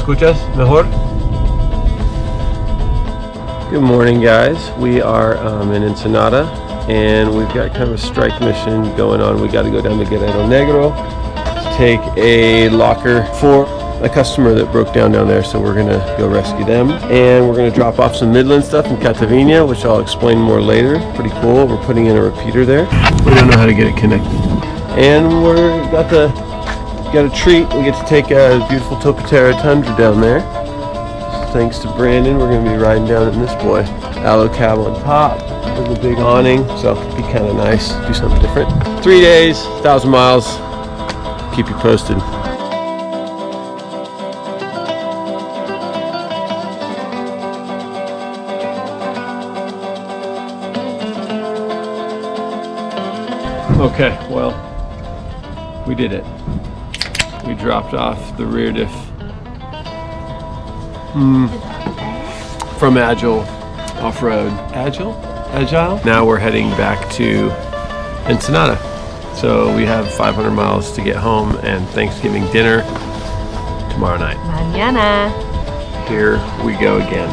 escuchas mejor? Good morning, guys. We are in Ensenada, and we've got kind of a strike mission going on. We got to go down to Guerrero Negro to take a locker for a customer that broke down there, so we're gonna go rescue them, and we're gonna drop off some Midland stuff in Cataviña, which I'll explain more later. Pretty cool. We're putting in a repeater there. We don't know how to get it connected, and we're got a treat. We get to take a beautiful TopoTerra Tundra down there. Thanks to Brandon, we're gonna be riding down in this boy. Allo cab on top with a big awning, so it'll be kind of nice. Do something different. 3 days, 1,000 miles. Keep you posted. Okay, well, we did it. We dropped off the rear diff from Agile off-road. Agile? Now we're heading back to Ensenada. So we have 500 miles to get home, and Thanksgiving dinner tomorrow night. Mañana. Here we go again.